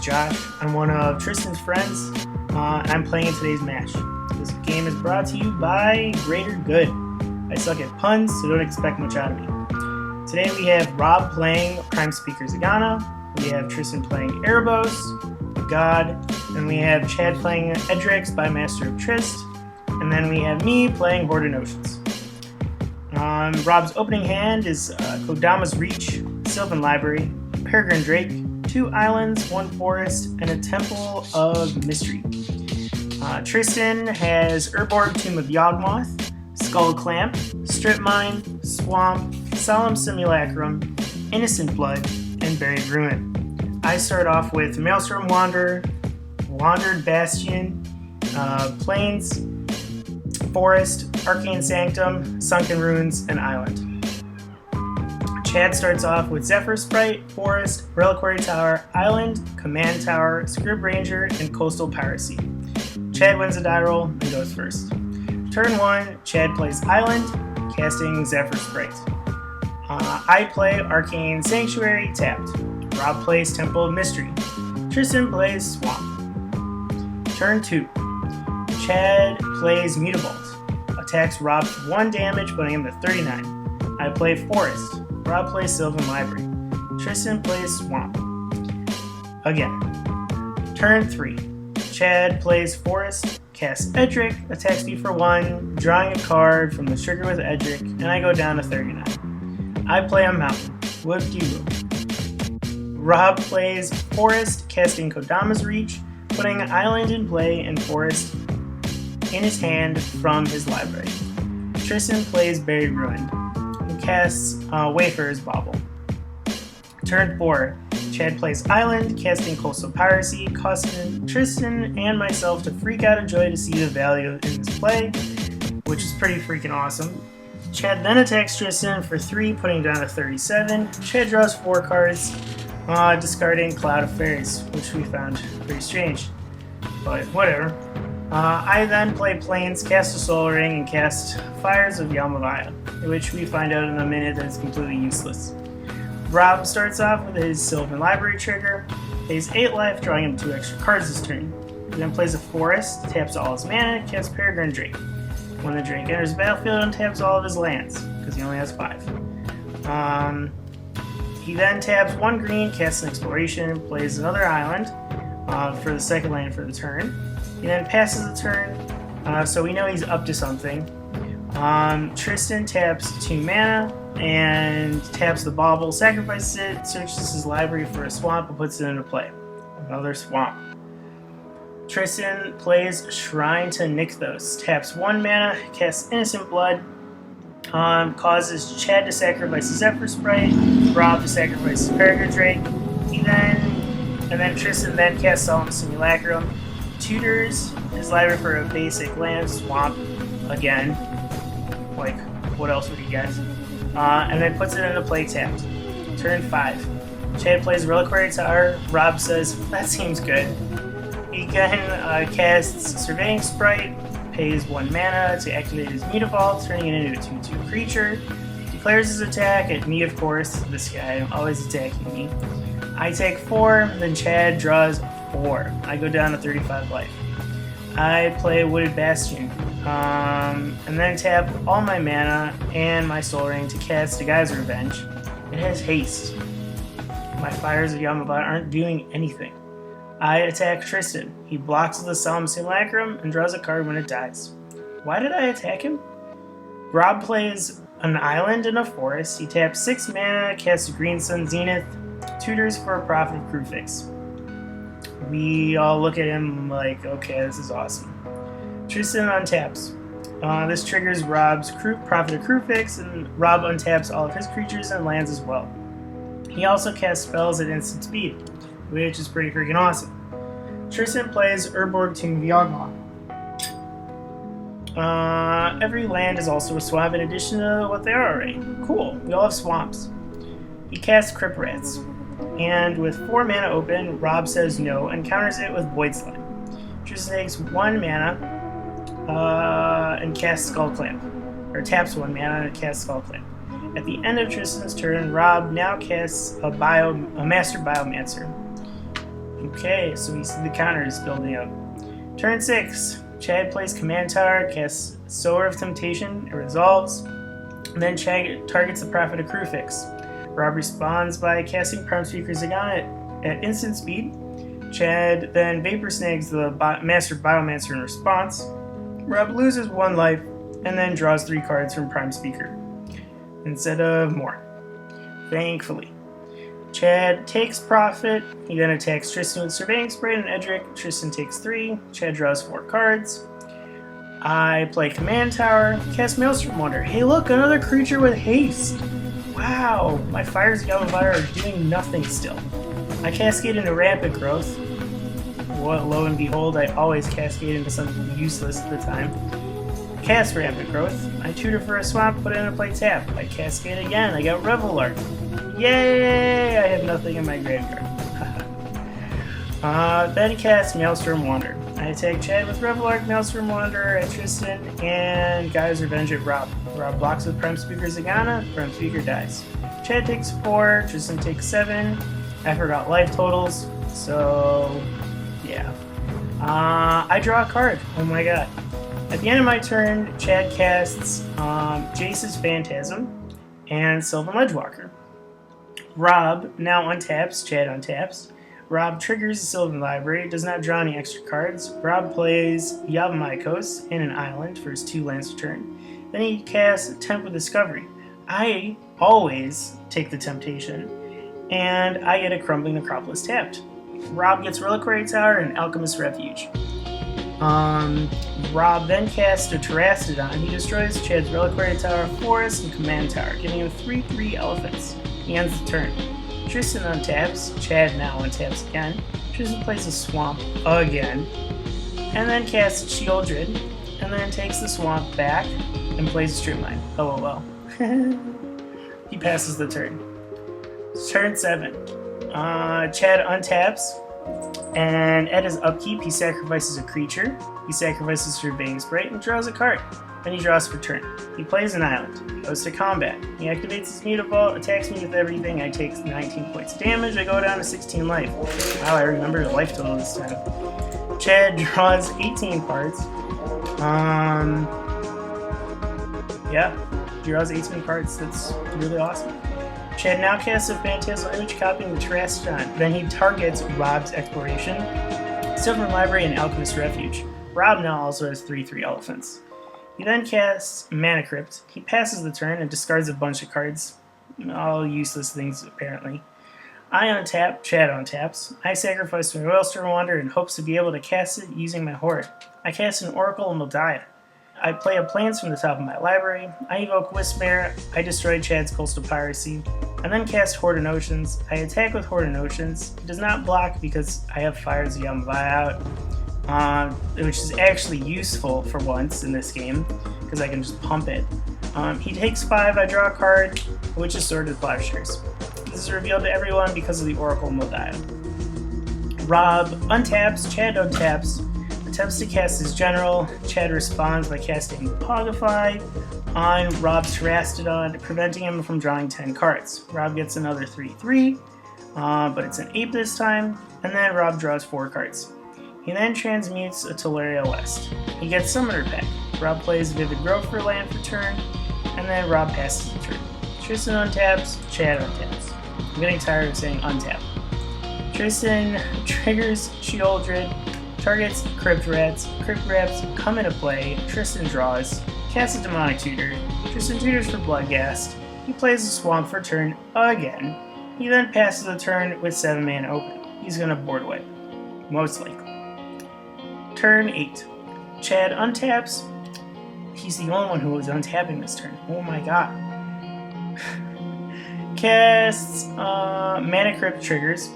Josh. I'm one of Tristan's friends, and I'm playing in today's match. This game is brought to you by Greater Good. I suck at puns, so don't expect much out of me. Today we have Rob playing Prime Speaker Zegana, we have Tristan playing Erebos, God, and we have Chad playing Edric, Spymaster of Trest, and then we have me playing Horde of Notions. Rob's opening hand is Kodama's Reach, Sylvan Library, Peregrine Drake, 2 islands, 1 forest, and a Temple of Mystery. Tristan has Urborg, Tomb of Yawgmoth, Skull Clamp, Strip Mine, Swamp, Solemn Simulacrum, Innocent Blood, and Buried Ruin. I start off with Maelstrom Wanderer, Wandered Bastion, Plains, Forest, Arcane Sanctum, Sunken Ruins, and Island. Chad starts off with Zephyr Sprite, Forest, Reliquary Tower, Island, Command Tower, Scrib Ranger, and Coastal Piracy. Chad wins the die roll and goes first. Turn 1, Chad plays Island, casting Zephyr Sprite. I play Arcane Sanctuary, tapped. Rob plays Temple of Mystery. Tristan plays Swamp. Turn 2, Chad plays Mutavault. Attacks Rob for 1 damage, putting him to 39. I play Forest. Rob plays Sylvan Library. Tristan plays Swamp. Again. Turn 3. Chad plays Forest, casts Edric, attacks me for 1, drawing a card from the trigger with Edric, and I go down to 39. I play a Mountain. Whoop-de-whoop. Rob plays Forest, casting Kodama's Reach, putting an island in play and Forest in his hand from his library. Tristan plays Buried Ruin. He casts Wayfarer's Bauble. Turn 4, Chad plays Island, casting Coastal Piracy, causing Tristan and myself to freak out of joy to see the value in this play, which is pretty freaking awesome. Chad then attacks Tristan for 3, putting down to 37. Chad draws 4 cards, discarding Cloud of Fairies, which we found pretty strange, but whatever. I then play Plains, cast a Soul Ring, and cast Fires of Yalmavaya, which we find out in a minute that is completely useless. Rob starts off with his Sylvan Library trigger, pays 8 life, drawing him 2 extra cards this turn. He then plays a Forest, taps all his mana, casts Peregrine Drake. When the Drake enters the battlefield, untaps all of his lands, because he only has 5. He then taps 1 green, casts an Exploration, plays another island for the second land for the turn. He then passes the turn, so we know he's up to something. Tristan taps 2 mana and taps the Bauble, sacrifices it, searches his library for a swamp, and puts it into play. Another swamp. Tristan plays Shrine to Nykthos, taps 1 mana, casts Innocent Blood, causes Chad to sacrifice his Zephyr Sprite, Rob to sacrifice his Peregrine Drake. And then Tristan then casts Solemn Simulacrum, tutors his library for a basic land, Swamp, again. Like, what else would he get? And then puts it into play tapped. Turn 5. Chad plays Reliquary Tower. Rob says, that seems good. He then casts Surveying Sprite, pays 1 mana to activate his Mutavault, turning it into a 2/2 creature. Declares his attack at me, of course. This guy always attacking me. I take 4, then Chad draws 4. I go down to 35 life. I play Wooded Bastion, and then tap all my mana and my Soul Ring to cast a Guy's Revenge. It has haste. My Fires of Yamavata aren't doing anything. I attack Tristan. He blocks with a Solemn Simulacrum and draws a card when it dies. Why did I attack him? Rob plays an island and a forest. He taps 6 mana, casts a Green Sun Zenith, tutors for a Prophet of Crufix. We all look at him like, okay, this is awesome. Tristan untaps. This triggers Rob's Prophet of Crufix, and Rob untaps all of his creatures and lands as well. He also casts spells at instant speed, which is pretty freaking awesome. Tristan plays Urborg, Tomb of Yawgmoth. Every land is also a swamp in addition to what they are already. Cool, we all have swamps. He casts Crypt Rats. And with 4 mana open, Rob says no and counters it with Void Slime. Tristan takes 1 mana and casts Skull Clamp. Or taps 1 mana and casts Skull Clamp. At the end of Tristan's turn, Rob now casts a Master Biomancer. Okay, so we see the counters building up. Turn 6. Chad plays Command Tower, casts Sower of Temptation, it resolves. And then Chad targets the Prophet of Crufix. Rob responds by casting Prime Speaker Zegana at instant speed. Chad then Vapor Snags the Master Biomancer in response. Rob loses 1 life and then draws 3 cards from Prime Speaker instead of more. Thankfully. Chad takes Prophet. He then attacks Tristan with Surveying Spray and Edric. Tristan takes 3. Chad draws 4 cards. I play Command Tower, cast Maelstrom Wonder. Hey look, another creature with haste! Wow, my Fire's Yamavire are doing nothing still. I cascade into Rampant Growth. What, lo and behold, I always cascade into something useless at the time. Cast Rampant Growth. I tutor for a swamp, put it in a play tap. I cascade again, I got Revelark. Yay! I have nothing in my graveyard. Then cast Maelstrom Wander. I attack Chad with Revelark, Maelstrom Wander at Tristan, and Guy's Revenge at Rob. Rob blocks with Prime Speaker Zegana, Prime Speaker dies. Chad takes 4, Tristan takes 7. I forgot life totals, so yeah. I draw a card. Oh my god. At the end of my turn, Chad casts Jace's Phantasm and Sylvan Ledgewalker. Rob now untaps, Chad untaps. Rob triggers the Sylvan Library, does not draw any extra cards. Rob plays Yavimikos and an island for his 2 lands per turn. Then he casts Tempt with Discovery. I always take the Temptation, and I get a Crumbling Necropolis tapped. Rob gets Reliquary Tower and Alchemist Refuge. Rob then casts a Terrastodon. He destroys Chad's Reliquary Tower, Forest, and Command Tower, giving him 3/3 elephants. He ends the turn. Tristan untaps, Chad now untaps again. Tristan plays a Swamp again, and then casts Sheoldred, and then takes the Swamp back and plays a Streamline. LOL. He passes the turn. Turn 7. Chad untaps, and at his upkeep, he sacrifices a creature. He sacrifices Surveying Spray and draws a card. Then he draws for turn. He plays an island. Goes to combat. He activates his Mutavault, attacks me with everything. I take 19 points of damage. I go down to 16 life. Wow, I remember the life total this time. Chad draws 18 cards. Yeah, draws 18 cards. That's really awesome. Chad now casts a Phantasmal Image copying the Terrastodon. Then he targets Rob's Exploration, Sylvan Library, and Alchemist Refuge. Rob now also has 3/3 elephants. He then casts Mana Crypt. He passes the turn and discards a bunch of cards. All useless things, apparently. I untap, Chad untaps. I sacrifice my Maelstrom Wander in hopes to be able to cast it using my Horde. I cast an Oracle and Moldiah. I play a Plains from the top of my library. I evoke Wismare. I destroy Chad's Coastal Piracy. And then cast Horde of Notions. I attack with Horde of Notions. It does not block because I have Fire's Yamavire out, which is actually useful for once in this game because I can just pump it. He takes 5. I draw a card, which is Sordid Plowshares. This is revealed to everyone because of the Oracle Moldiah. Rob untaps. Chad untaps. Attempts to cast his General. Chad responds by casting Pogify on Rob's Terrastodon, preventing him from drawing 10 cards. Rob gets another 3/3, but it's an 8 this time, and then Rob draws 4 cards. He then transmutes a Teleria West. He gets Summoner Pack. Rob plays Vivid Growth for land for turn, and then Rob passes the turn. Tristan untaps, Chad untaps. I'm getting tired of saying untap. Tristan triggers Sheoldred, targets Crypt Rats. Crypt Rats come into play. Tristan draws, casts a Demonic Tutor. Tristan tutors for Bloodghast. He plays a Swamp for turn again. He then passes the turn with 7 mana open. He's gonna board wipe, most likely. Turn 8. Chad untaps. He's the only one who was untapping this turn. Oh my god. Casts Mana Crypt triggers.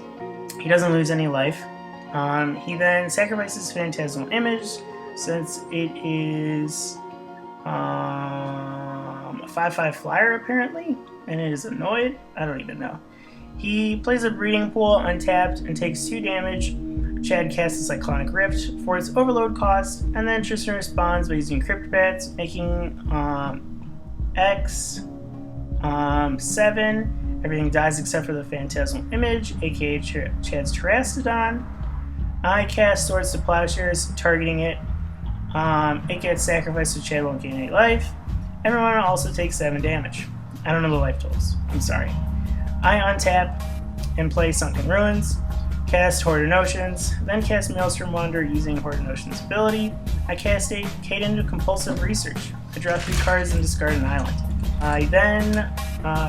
He doesn't lose any life. He then sacrifices Phantasmal Image since it is a 5/5 flyer apparently, and it is annoyed. I don't even know. He plays a Breeding Pool untapped and takes 2 damage. Chad casts a Cyclonic Rift for its overload cost, and then Tristan responds by using Crypt Bats, making X 7. Everything dies except for the Phantasmal Image, aka Chad's Terrastodon. I cast Swords to Plowshares, targeting it. It gets sacrificed so Chad won't gain any life. Everyone also takes 7 damage. I don't know the life totals. I'm sorry. I untap and play Sunken Ruins, cast Horde of Notions, then cast Maelstrom Wander using Horde of Notions ability. I cast a Kate into Compulsive Research. I draw 3 cards and discard an island. I then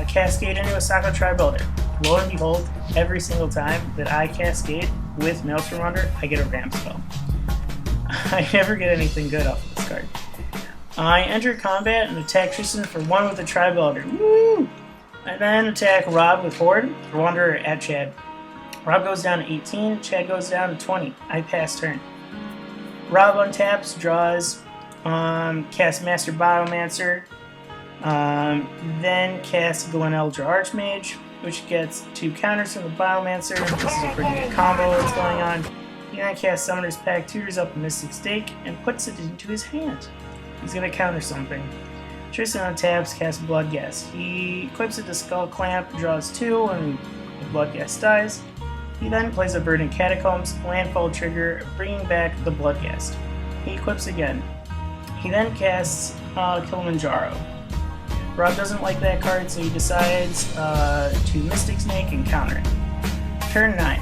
cascade into a Sako Tri-Builder. Lo and behold, every single time that I cascade with Maelstrom Wander, I get a ramp spell. I never get anything good off of this card. I enter combat and attack Tristan for 1 with a Tri-Builder. Woo! I then attack Rob with Horde, Wanderer at Chad. Rob goes down to 18, Chad goes down to 20. I pass turn. Rob untaps, draws, casts Master Biomancer, then casts Gleneldra Archmage, which gets 2 counters from the Biomancer. This is a pretty good combo that's going on. He then casts Summoner's Pact, tutors up a Mystic Stake, and puts it into his hand. He's going to counter something. Tristan untaps, casts Bloodghast. He equips it to Skull Clamp, draws 2, and the Bloodghast dies. He then plays a Verdant Catacombs, landfall trigger, bringing back the Bloodghast. He equips again. He then casts Kilimanjaro. Rob doesn't like that card, so he decides to Mystic Snake and counter it. Turn 9.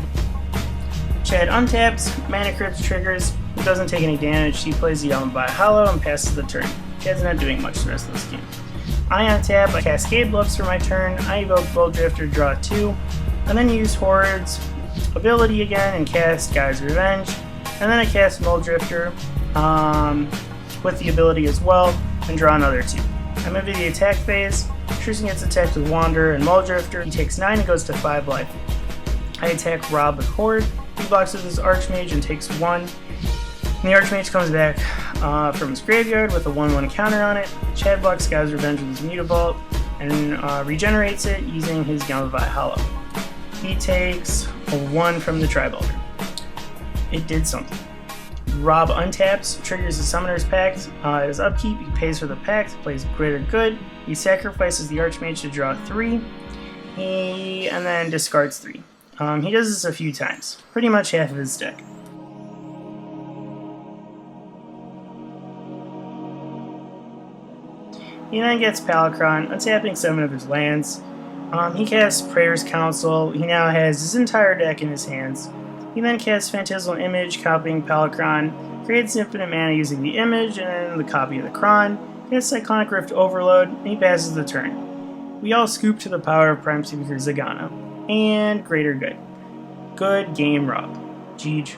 Chad untaps, Mana Crypt triggers, he doesn't take any damage, he plays the Yamabai Hollow and passes the turn. Chad's not doing much the rest of this game. I untap, I Cascade Bluffs for my turn, I evoke Bolt Drifter, draw 2, and then use Horde's ability again and cast Guy's Revenge, and then I cast Mold Drifter with the ability as well, and draw another 2. I move to the attack phase, Tristan gets attacked with Wanderer and Mold Drifter, he takes 9 and goes to 5 life. I attack Rob with Horde, he blocks with his Archmage and takes 1. And the Archmage comes back from his graveyard with a 1/1 counter on it. Chad blocks Guy's Revenge with his Mutavault and regenerates it using his Yamabai Hollow. He takes a 1 from the Tri-Builder. It did something. Rob untaps, triggers the Summoner's Pact. At his upkeep, he pays for the Pact, plays Greater Good. He sacrifices the Archmage to draw 3. And then discards 3. He does this a few times, pretty much half of his deck. He then gets Palicron, untapping 7 of his lands. He casts Prayer's Council. He now has his entire deck in his hands. He then casts Phantasmal Image, copying Palicron, creates infinite mana using the image and then the copy of the Kron, casts Cyclonic Rift Overload, and he passes the turn. We all scoop to the power of Prime Speaker Zegana. And Greater Good. Good game, Rob. GG.